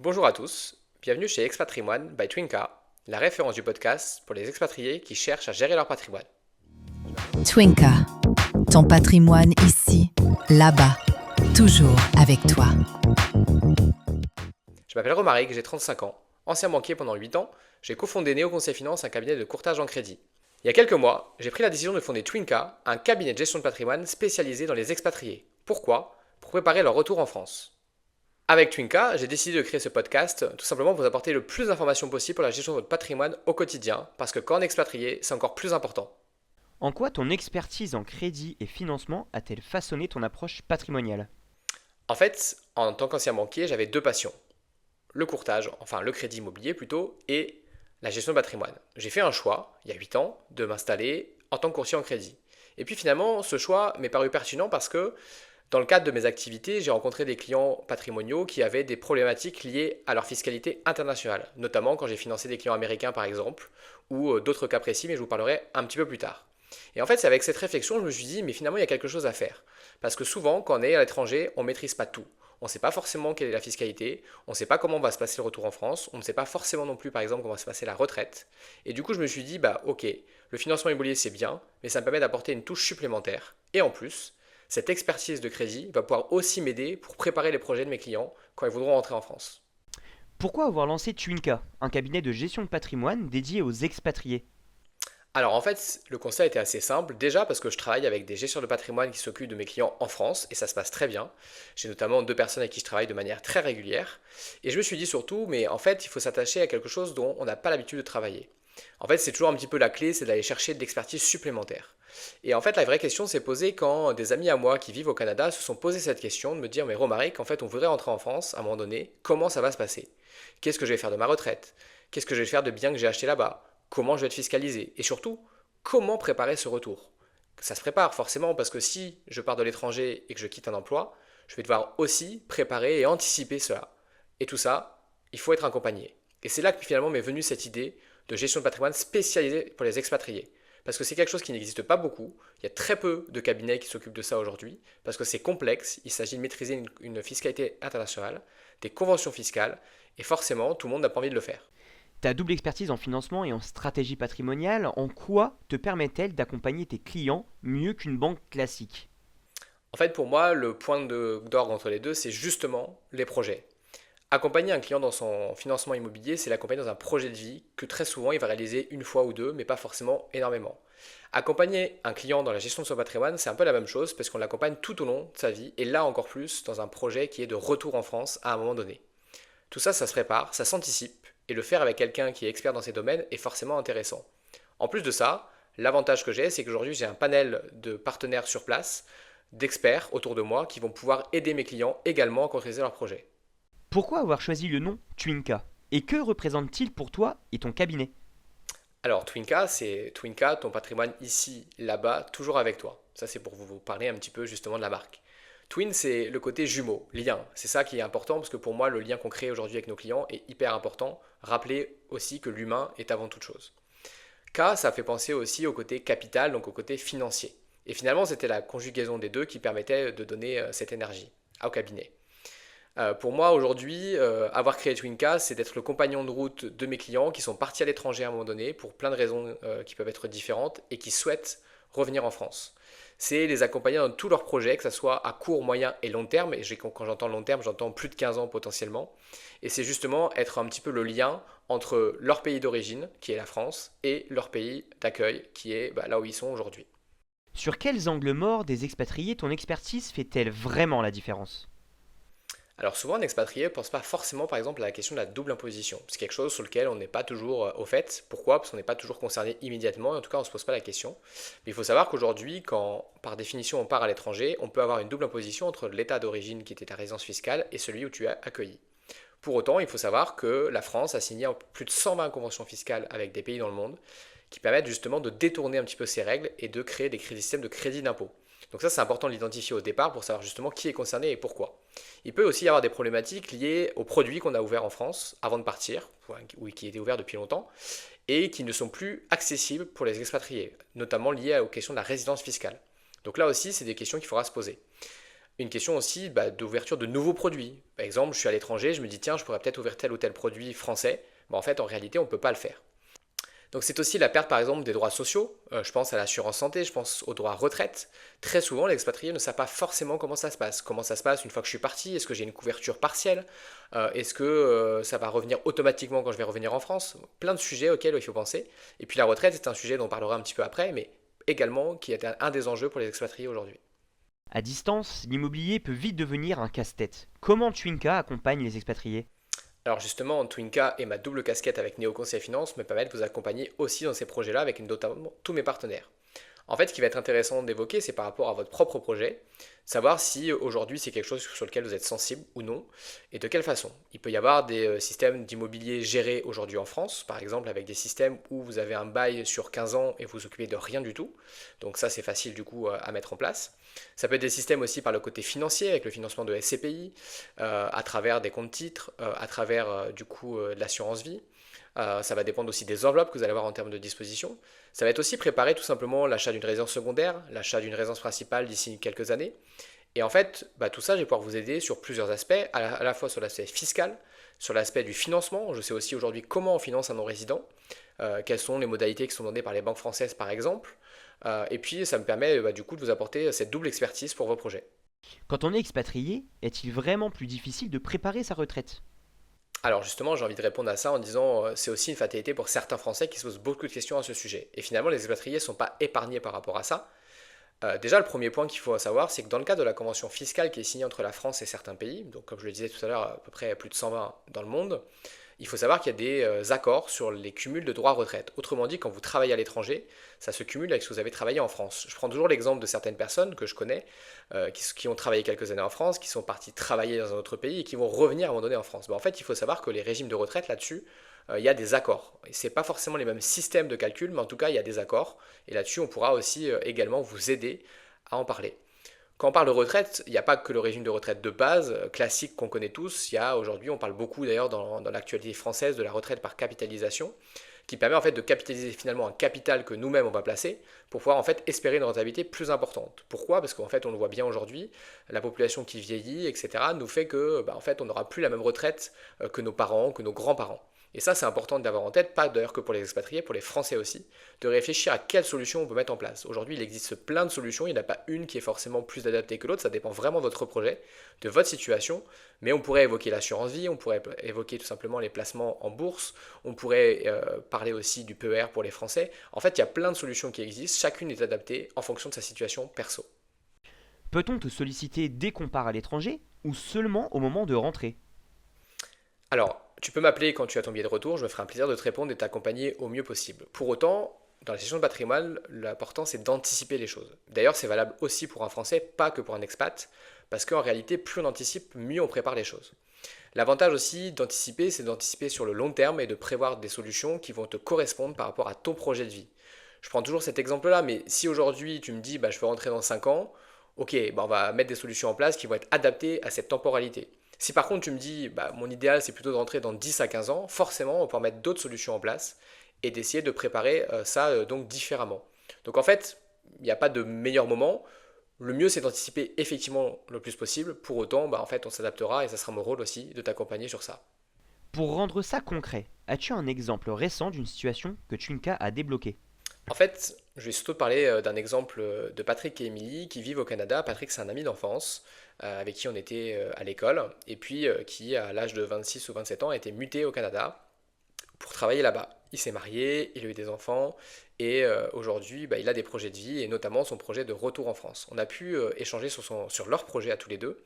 Bonjour à tous, bienvenue chez Expatrimoine by Twinka, la référence du podcast pour les expatriés qui cherchent à gérer leur patrimoine. Twinka, ton patrimoine ici, là-bas, toujours avec toi. Je m'appelle Romaric, j'ai 35 ans. Ancien banquier pendant 8 ans, j'ai cofondé Néo Conseil Finance, un cabinet de courtage en crédit. Il y a quelques mois, j'ai pris la décision de fonder Twinka, un cabinet de gestion de patrimoine spécialisé dans les expatriés. Pourquoi? Pour préparer leur retour en France. Avec Twinka, j'ai décidé de créer ce podcast tout simplement pour vous apporter le plus d'informations possible pour la gestion de votre patrimoine au quotidien, parce que quand on est expatrié, c'est encore plus important. En quoi ton expertise en crédit et financement a-t-elle façonné ton approche patrimoniale? En fait, en tant qu'ancien banquier, j'avais deux passions. Le courtage, enfin le crédit immobilier plutôt, et la gestion de patrimoine. J'ai fait un choix, il y a 8 ans, de m'installer en tant que courtier en crédit. Et puis finalement, ce choix m'est paru pertinent parce que dans le cadre de mes activités, j'ai rencontré des clients patrimoniaux qui avaient des problématiques liées à leur fiscalité internationale, notamment quand j'ai financé des clients américains par exemple, ou d'autres cas précis, mais je vous parlerai un petit peu plus tard. Et en fait, c'est avec cette réflexion que je me suis dit, mais finalement, il y a quelque chose à faire. Parce que souvent, quand on est à l'étranger, on ne maîtrise pas tout. On ne sait pas forcément quelle est la fiscalité, on ne sait pas comment va se passer le retour en France, on ne sait pas forcément non plus, par exemple, comment va se passer la retraite. Et du coup, je me suis dit, bah ok, le financement immobilier c'est bien, mais ça me permet d'apporter une touche supplémentaire. Et en plus, cette expertise de crédit va pouvoir aussi m'aider pour préparer les projets de mes clients quand ils voudront rentrer en France. Pourquoi avoir lancé Twinka, un cabinet de gestion de patrimoine dédié aux expatriés? Alors en fait, le constat était assez simple. Déjà parce que je travaille avec des gestionnaires de patrimoine qui s'occupent de mes clients en France et ça se passe très bien. J'ai notamment deux personnes avec qui je travaille de manière très régulière. Et je me suis dit surtout, mais en fait, il faut s'attacher à quelque chose dont on n'a pas l'habitude de travailler. En fait, c'est toujours un petit peu la clé, c'est d'aller chercher de l'expertise supplémentaire. Et en fait, la vraie question s'est posée quand des amis à moi qui vivent au Canada se sont posés cette question de me dire, mais Romaric, en fait, on voudrait rentrer en France à un moment donné, comment ça va se passer? Qu'est-ce que je vais faire de ma retraite? Qu'est-ce que je vais faire de bien que j'ai acheté là-bas? Comment je vais être fiscalisé? Et surtout, comment préparer ce retour? Ça se prépare forcément parce que si je pars de l'étranger et que je quitte un emploi, je vais devoir aussi préparer et anticiper cela. Et tout ça, il faut être accompagné. Et c'est là que finalement m'est venue cette idée de gestion de patrimoine spécialisée pour les expatriés. Parce que c'est quelque chose qui n'existe pas beaucoup, il y a très peu de cabinets qui s'occupent de ça aujourd'hui, parce que c'est complexe, il s'agit de maîtriser une fiscalité internationale, des conventions fiscales, et forcément tout le monde n'a pas envie de le faire. Ta double expertise en financement et en stratégie patrimoniale, en quoi te permet-elle d'accompagner tes clients mieux qu'une banque classique? En fait, pour moi, le point d'orgue entre les deux, c'est justement les projets. Accompagner un client dans son financement immobilier, c'est l'accompagner dans un projet de vie que très souvent il va réaliser une fois ou deux, mais pas forcément énormément. Accompagner un client dans la gestion de son patrimoine, c'est un peu la même chose parce qu'on l'accompagne tout au long de sa vie et là encore plus dans un projet qui est de retour en France à un moment donné. Tout ça, ça se prépare, ça s'anticipe et le faire avec quelqu'un qui est expert dans ces domaines est forcément intéressant. En plus de ça, l'avantage que j'ai, c'est qu'aujourd'hui j'ai un panel de partenaires sur place, d'experts autour de moi qui vont pouvoir aider mes clients également à concrétiser leurs projets. Pourquoi avoir choisi le nom Twinka? Et que représente-t-il pour toi et ton cabinet? Alors, Twinka, c'est Twinka, ton patrimoine ici, là-bas, toujours avec toi. Ça, c'est pour vous parler un petit peu justement de la marque. Twin, c'est le côté jumeau, lien. C'est ça qui est important parce que pour moi, le lien qu'on crée aujourd'hui avec nos clients est hyper important. Rappelez aussi que l'humain est avant toute chose. K, ça fait penser aussi au côté capital, donc au côté financier. Et finalement, c'était la conjugaison des deux qui permettait de donner cette énergie au cabinet. Pour moi, aujourd'hui, avoir créé Twinka, c'est d'être le compagnon de route de mes clients qui sont partis à l'étranger à un moment donné pour plein de raisons qui peuvent être différentes et qui souhaitent revenir en France. C'est les accompagner dans tous leurs projets, que ce soit à court, moyen et long terme. Et quand j'entends long terme, j'entends plus de 15 ans potentiellement. Et c'est justement être un petit peu le lien entre leur pays d'origine, qui est la France, et leur pays d'accueil, qui est là où ils sont aujourd'hui. Sur quels angles morts des expatriés ton expertise fait-elle vraiment la différence? Alors souvent, un expatrié ne pense pas forcément par exemple à la question de la double imposition. C'est quelque chose sur lequel on n'est pas toujours au fait. Pourquoi? Parce qu'on n'est pas toujours concerné immédiatement, et en tout cas on ne se pose pas la question. Mais il faut savoir qu'aujourd'hui, quand par définition on part à l'étranger, on peut avoir une double imposition entre l'état d'origine qui était ta résidence fiscale et celui où tu es accueilli. Pour autant, il faut savoir que la France a signé plus de 120 conventions fiscales avec des pays dans le monde qui permettent justement de détourner un petit peu ces règles et de créer des systèmes de crédit d'impôt. Donc ça, c'est important de l'identifier au départ pour savoir justement qui est concerné et pourquoi. Il peut aussi y avoir des problématiques liées aux produits qu'on a ouverts en France avant de partir, ou qui étaient ouverts depuis longtemps, et qui ne sont plus accessibles pour les expatriés, notamment liées aux questions de la résidence fiscale. Donc là aussi, c'est des questions qu'il faudra se poser. Une question aussi d'ouverture de nouveaux produits. Par exemple, je suis à l'étranger, je me dis tiens, je pourrais peut-être ouvrir tel ou tel produit français. En fait, en réalité, on ne peut pas le faire. Donc c'est aussi la perte par exemple des droits sociaux. Je pense à l'assurance santé, je pense aux droits retraite. Très souvent, les expatriés ne savent pas forcément comment ça se passe. Comment ça se passe une fois que je suis parti? Est-ce que j'ai une couverture partielle? Est-ce que ça va revenir automatiquement quand je vais revenir en France? Plein de sujets auxquels il faut penser. Et puis la retraite, c'est un sujet dont on parlera un petit peu après, mais également qui est un des enjeux pour les expatriés aujourd'hui. À distance, l'immobilier peut vite devenir un casse-tête. Comment Twinka accompagne les expatriés? Alors justement, Twinka et ma double casquette avec Néo Conseil Finance me permettent de vous accompagner aussi dans ces projets-là avec notamment tous mes partenaires. En fait, ce qui va être intéressant d'évoquer, c'est par rapport à votre propre projet, savoir si aujourd'hui c'est quelque chose sur lequel vous êtes sensible ou non, et de quelle façon. Il peut y avoir des systèmes d'immobilier gérés aujourd'hui en France, par exemple avec des systèmes où vous avez un bail sur 15 ans et vous vous occupez de rien du tout. Donc ça c'est facile du coup à mettre en place. Ça peut être des systèmes aussi par le côté financier, avec le financement de SCPI, à travers des comptes titres, à travers du coup de l'assurance vie. Ça va dépendre aussi des enveloppes que vous allez avoir en termes de disposition. Ça va être aussi préparer tout simplement l'achat d'une résidence secondaire, l'achat d'une résidence principale d'ici quelques années. Et en fait, tout ça, je vais pouvoir vous aider sur plusieurs aspects, à la fois sur l'aspect fiscal, sur l'aspect du financement. Je sais aussi aujourd'hui comment on finance un non-résident, quelles sont les modalités qui sont données par les banques françaises par exemple. Et puis ça me permet du coup de vous apporter cette double expertise pour vos projets. Quand on est expatrié, est-il vraiment plus difficile de préparer sa retraite? Alors justement, j'ai envie de répondre à ça en disant c'est aussi une fatalité pour certains Français qui se posent beaucoup de questions à ce sujet. Et finalement, les expatriés ne sont pas épargnés par rapport à ça. Déjà, le premier point qu'il faut savoir, c'est que dans le cadre de la convention fiscale qui est signée entre la France et certains pays, donc comme je le disais tout à l'heure, à peu près plus de 120 dans le monde, il faut savoir qu'il y a des accords sur les cumuls de droits à retraite. Autrement dit, quand vous travaillez à l'étranger, ça se cumule avec ce que vous avez travaillé en France. Je prends toujours l'exemple de certaines personnes que je connais, qui ont travaillé quelques années en France, qui sont partis travailler dans un autre pays et qui vont revenir à un moment donné en France. En fait, il faut savoir que les régimes de retraite là-dessus, il y a des accords. Et ce n'est pas forcément les mêmes systèmes de calcul, mais en tout cas, il y a des accords. Et là-dessus, on pourra aussi également vous aider à en parler. Quand on parle de retraite, il n'y a pas que le régime de retraite de base, classique qu'on connaît tous. Il y a aujourd'hui, on parle beaucoup d'ailleurs dans l'actualité française de la retraite par capitalisation, qui permet en fait de capitaliser finalement un capital que nous-mêmes on va placer pour pouvoir en fait espérer une rentabilité plus importante. Pourquoi? Parce qu'en fait on le voit bien aujourd'hui, la population qui vieillit, etc. nous fait que en fait on n'aura plus la même retraite que nos parents, que nos grands-parents. Et ça, c'est important d'avoir en tête, pas d'ailleurs que pour les expatriés, pour les Français aussi, de réfléchir à quelles solutions on peut mettre en place. Aujourd'hui, il existe plein de solutions, il n'y en a pas une qui est forcément plus adaptée que l'autre, ça dépend vraiment de votre projet, de votre situation, mais on pourrait évoquer l'assurance vie, on pourrait évoquer tout simplement les placements en bourse, on pourrait parler aussi du PER pour les Français. En fait, il y a plein de solutions qui existent, chacune est adaptée en fonction de sa situation perso. Peut-on te solliciter dès qu'on part à l'étranger ou seulement au moment de rentrer? Alors, tu peux m'appeler quand tu as ton billet de retour, je me ferai un plaisir de te répondre et t'accompagner au mieux possible. Pour autant, dans la gestion de patrimoine, l'important c'est d'anticiper les choses. D'ailleurs, c'est valable aussi pour un Français, pas que pour un expat, parce qu'en réalité, plus on anticipe, mieux on prépare les choses. L'avantage aussi d'anticiper, c'est d'anticiper sur le long terme et de prévoir des solutions qui vont te correspondre par rapport à ton projet de vie. Je prends toujours cet exemple-là, mais si aujourd'hui tu me dis je veux rentrer dans 5 ans, ok, on va mettre des solutions en place qui vont être adaptées à cette temporalité. Si par contre tu me dis mon idéal c'est plutôt de rentrer dans 10 à 15 ans, forcément on peut mettre d'autres solutions en place et d'essayer de préparer ça donc différemment. Donc en fait, il n'y a pas de meilleur moment. Le mieux c'est d'anticiper effectivement le plus possible. Pour autant, en fait on s'adaptera et ça sera mon rôle aussi de t'accompagner sur ça. Pour rendre ça concret, as-tu un exemple récent d'une situation que Twinka a débloquée? En fait, je vais surtout te parler d'un exemple de Patrick et Émilie qui vivent au Canada. Patrick, c'est un ami d'enfance avec qui on était à l'école et puis qui, à l'âge de 26 ou 27 ans, a été muté au Canada pour travailler là-bas. Il s'est marié, il a eu des enfants et aujourd'hui, il a des projets de vie et notamment son projet de retour en France. On a pu échanger sur leur projet à tous les deux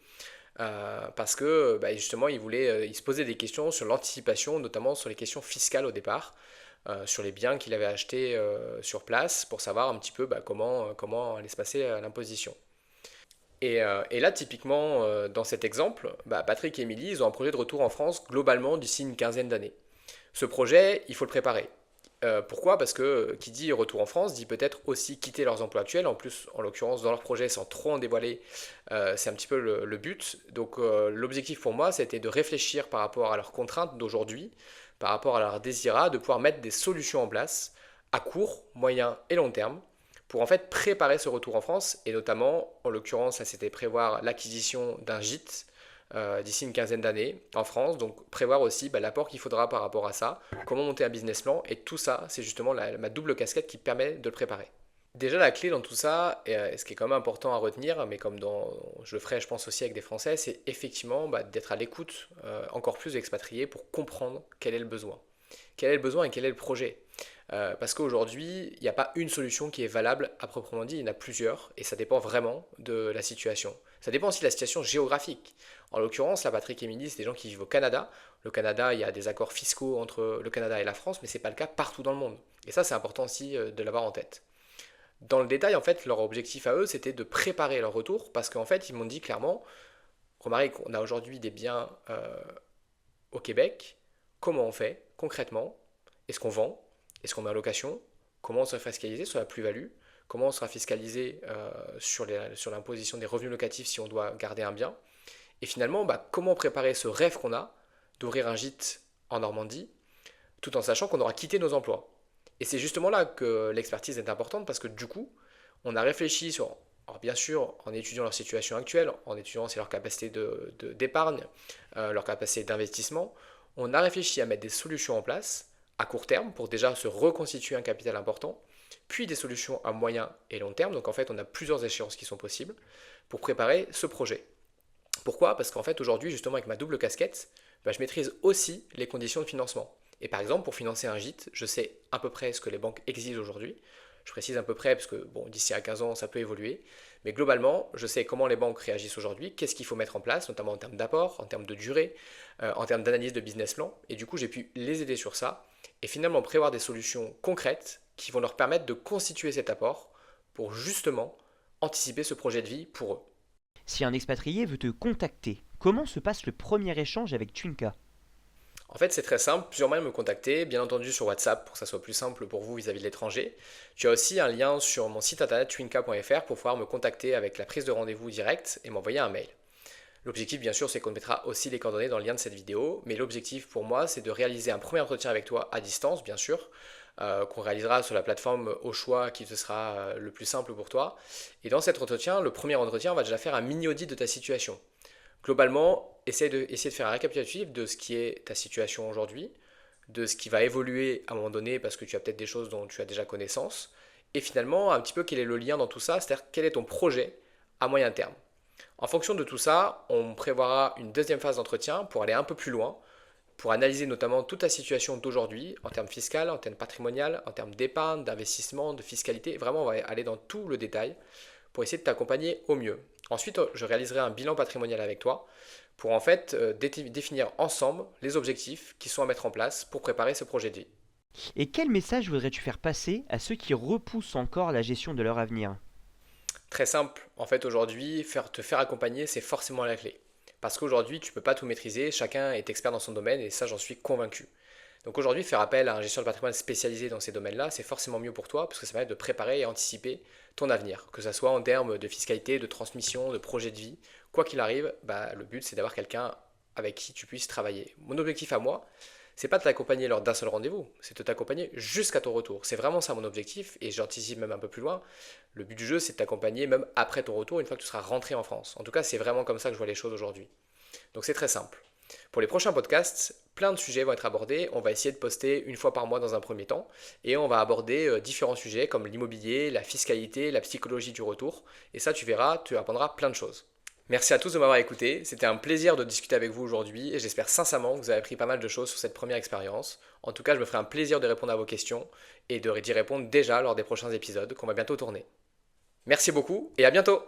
parce que justement, il se posait des questions sur l'anticipation, notamment sur les questions fiscales au départ sur les biens qu'il avait achetés sur place pour savoir un petit peu comment allait se passer l'imposition. Et là, typiquement, dans cet exemple, Patrick et Émilie, ils ont un projet de retour en France globalement d'ici une quinzaine d'années. Ce projet, il faut le préparer. Pourquoi? Parce que qui dit retour en France dit peut-être aussi quitter leurs emplois actuels. En plus, en l'occurrence, dans leur projet, sans trop en dévoiler, c'est un petit peu le but. Donc l'objectif pour moi, c'était de réfléchir par rapport à leurs contraintes d'aujourd'hui, par rapport à leur désirat, de pouvoir mettre des solutions en place à court, moyen et long terme pour en fait préparer ce retour en France, et notamment, en l'occurrence, là c'était prévoir l'acquisition d'un gîte d'ici une quinzaine d'années en France, donc prévoir aussi l'apport qu'il faudra par rapport à ça, comment monter un business plan, et tout ça, c'est justement ma double casquette qui permet de le préparer. Déjà, la clé dans tout ça, et ce qui est quand même important à retenir, mais comme je le ferai, je pense aussi avec des Français, c'est effectivement d'être à l'écoute encore plus des expatriés pour comprendre quel est le besoin. Quel est le besoin et quel est le projet. Parce qu'aujourd'hui, il n'y a pas une solution qui est valable à proprement dit, il y en a plusieurs, et ça dépend vraiment de la situation. Ça dépend aussi de la situation géographique. En l'occurrence, là, Patrick et Émilie, c'est des gens qui vivent au Canada. Le Canada, il y a des accords fiscaux entre le Canada et la France, mais ce n'est pas le cas partout dans le monde. Et ça, c'est important aussi de l'avoir en tête. Dans le détail, en fait, leur objectif à eux, c'était de préparer leur retour, parce qu'en fait, ils m'ont dit clairement, remarquez qu'on a aujourd'hui des biens au Québec, comment on fait concrètement? Est-ce qu'on vend? Est-ce qu'on met en location? Comment on sera fiscalisé sur la plus-value? Comment on sera fiscalisé sur l'imposition des revenus locatifs si on doit garder un bien? Et finalement, comment préparer ce rêve qu'on a d'ouvrir un gîte en Normandie, tout en sachant qu'on aura quitté nos emplois? Et c'est justement là que l'expertise est importante parce que du coup, on a réfléchi sur, alors bien sûr, en étudiant leur situation actuelle, en étudiant leur capacité d'épargne, leur capacité d'investissement, on a réfléchi à mettre des solutions en place à court terme pour déjà se reconstituer un capital important, puis des solutions à moyen et long terme. Donc en fait, on a plusieurs échéances qui sont possibles pour préparer ce projet. Pourquoi? Parce qu'en fait, aujourd'hui, justement, avec ma double casquette, je maîtrise aussi les conditions de financement. Et par exemple, pour financer un gîte, je sais à peu près ce que les banques exigent aujourd'hui. Je précise à peu près parce que d'ici à 15 ans, ça peut évoluer. Mais globalement, je sais comment les banques réagissent aujourd'hui, qu'est-ce qu'il faut mettre en place, notamment en termes d'apport, en termes de durée, en termes d'analyse de business plan. Et du coup, j'ai pu les aider sur ça et finalement prévoir des solutions concrètes qui vont leur permettre de constituer cet apport pour justement anticiper ce projet de vie pour eux. Si un expatrié veut te contacter, comment se passe le premier échange avec Twinka? En fait, c'est très simple, plusieurs moyens de me contacter, bien entendu sur WhatsApp pour que ça soit plus simple pour vous vis-à-vis de l'étranger. Tu as aussi un lien sur mon site internet twinka.fr pour pouvoir me contacter avec la prise de rendez-vous directe et m'envoyer un mail. L'objectif, bien sûr, c'est qu'on mettra aussi les coordonnées dans le lien de cette vidéo, mais l'objectif pour moi, c'est de réaliser un premier entretien avec toi à distance, bien sûr, qu'on réalisera sur la plateforme au choix qui te sera le plus simple pour toi. Et dans cet entretien, le premier entretien, on va déjà faire un mini-audit de ta situation. Globalement, essayer de faire un récapitulatif de ce qui est ta situation aujourd'hui, de ce qui va évoluer à un moment donné parce que tu as peut-être des choses dont tu as déjà connaissance, et finalement un petit peu quel est le lien dans tout ça, c'est-à-dire quel est ton projet à moyen terme. En fonction de tout ça, on prévoira une deuxième phase d'entretien pour aller un peu plus loin, pour analyser notamment toute ta situation d'aujourd'hui en termes fiscal, en termes patrimonial, en termes d'épargne, d'investissement, de fiscalité. Vraiment, on va aller dans tout le détail pour essayer de t'accompagner au mieux. Ensuite, je réaliserai un bilan patrimonial avec toi pour en fait définir ensemble les objectifs qui sont à mettre en place pour préparer ce projet de vie. Et quel message voudrais-tu faire passer à ceux qui repoussent encore la gestion de leur avenir? Très simple, en fait aujourd'hui, te faire accompagner, c'est forcément la clé. Parce qu'aujourd'hui, tu ne peux pas tout maîtriser, chacun est expert dans son domaine et ça, j'en suis convaincu. Donc aujourd'hui, faire appel à un gestionnaire de patrimoine spécialisé dans ces domaines-là, c'est forcément mieux pour toi parce que ça permet de préparer et anticiper ton avenir, que ce soit en termes de fiscalité, de transmission, de projet de vie. Quoi qu'il arrive, le but c'est d'avoir quelqu'un avec qui tu puisses travailler. Mon objectif à moi, c'est pas de t'accompagner lors d'un seul rendez-vous, c'est de t'accompagner jusqu'à ton retour. C'est vraiment ça mon objectif et j'anticipe même un peu plus loin. Le but du jeu, c'est de t'accompagner même après ton retour, une fois que tu seras rentré en France. En tout cas, c'est vraiment comme ça que je vois les choses aujourd'hui. Donc c'est très simple. Pour les prochains podcasts, plein de sujets vont être abordés. On va essayer de poster une fois par mois dans un premier temps et on va aborder différents sujets comme l'immobilier, la fiscalité, la psychologie du retour. Et ça, tu verras, tu apprendras plein de choses. Merci à tous de m'avoir écouté. C'était un plaisir de discuter avec vous aujourd'hui et j'espère sincèrement que vous avez appris pas mal de choses sur cette première expérience. En tout cas, je me ferai un plaisir de répondre à vos questions et d'y répondre déjà lors des prochains épisodes qu'on va bientôt tourner. Merci beaucoup et à bientôt!